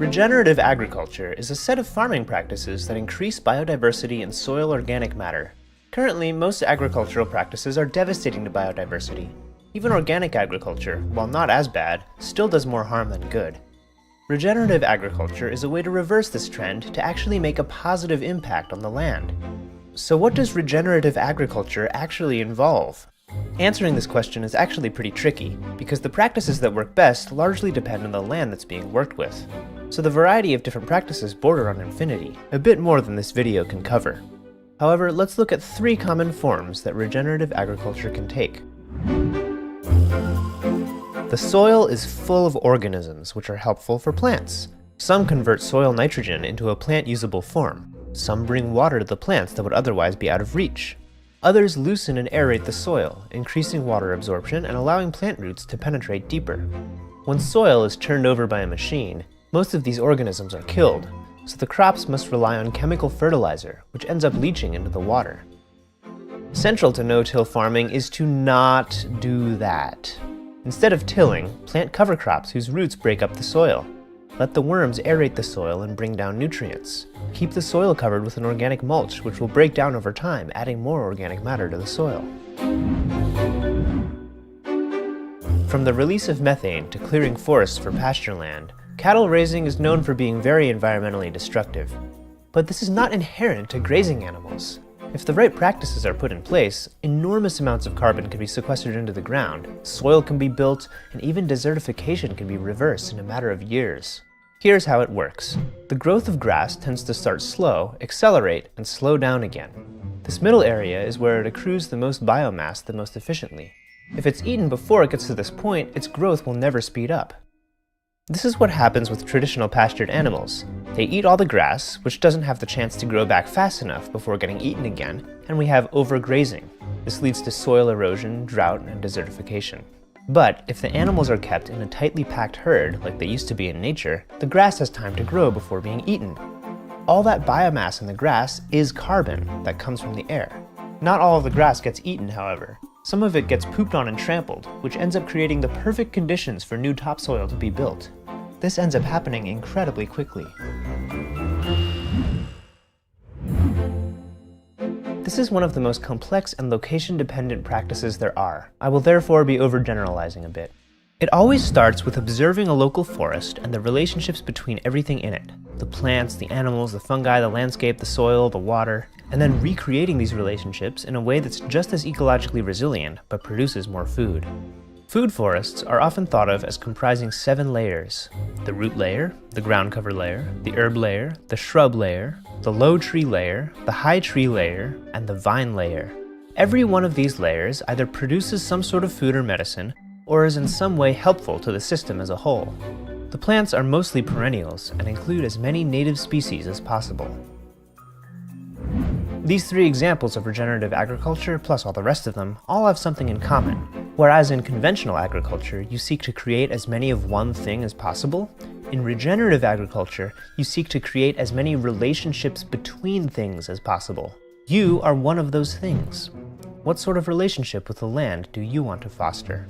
Regenerative agriculture is a set of farming practices that increase biodiversity in soil organic matter. Currently, most agricultural practices are devastating to biodiversity. Even organic agriculture, while not as bad, still does more harm than good. Regenerative agriculture is a way to reverse this trend to actually make a positive impact on the land. So what does regenerative agriculture actually involve? Answering this question is actually pretty tricky, because the practices that work best largely depend on the land that's being worked with. So the variety of different practices border on infinity, a bit more than this video can cover. However, let's look at 3 common forms that regenerative agriculture can take. The soil is full of organisms which are helpful for plants. Some convert soil nitrogen into a plant-usable form. Some bring water to the plants that would otherwise be out of reach. Others loosen and aerate the soil, increasing water absorption and allowing plant roots to penetrate deeper. When soil is turned over by a machine, most of these organisms are killed, so the crops must rely on chemical fertilizer, which ends up leaching into the water. Central to no-till farming is to not do that. Instead of tilling, plant cover crops whose roots break up the soil. Let the worms aerate the soil and bring down nutrients. Keep the soil covered with an organic mulch, which will break down over time, adding more organic matter to the soil. From the release of methane to clearing forests for pasture land, cattle raising is known for being very environmentally destructive. But this is not inherent to grazing animals. If the right practices are put in place, enormous amounts of carbon can be sequestered into the ground, soil can be built, and even desertification can be reversed in a matter of years. Here's how it works. The growth of grass tends to start slow, accelerate, and slow down again. This middle area is where it accrues the most biomass the most efficiently. If it's eaten before it gets to this point, its growth will never speed up. This is what happens with traditional pastured animals. They eat all the grass, which doesn't have the chance to grow back fast enough before getting eaten again, and we have overgrazing. This leads to soil erosion, drought, and desertification. But if the animals are kept in a tightly packed herd, like they used to be in nature, the grass has time to grow before being eaten. All that biomass in the grass is carbon that comes from the air. Not all of the grass gets eaten, however. Some of it gets pooped on and trampled, which ends up creating the perfect conditions for new topsoil to be built. This ends up happening incredibly quickly. This is one of the most complex and location-dependent practices there are. I will therefore be overgeneralizing a bit. It always starts with observing a local forest and the relationships between everything in it. The plants, the animals, the fungi, the landscape, the soil, the water, and then recreating these relationships in a way that's just as ecologically resilient, but produces more food. Food forests are often thought of as comprising 7 layers: the root layer, the ground cover layer, the herb layer, the shrub layer, the low tree layer, the high tree layer, and the vine layer. Every one of these layers either produces some sort of food or medicine, or is in some way helpful to the system as a whole. The plants are mostly perennials and include as many native species as possible. These 3 examples of regenerative agriculture, plus all the rest of them, all have something in common. Whereas in conventional agriculture, you seek to create as many of one thing as possible, in regenerative agriculture, you seek to create as many relationships between things as possible. You are one of those things. What sort of relationship with the land do you want to foster?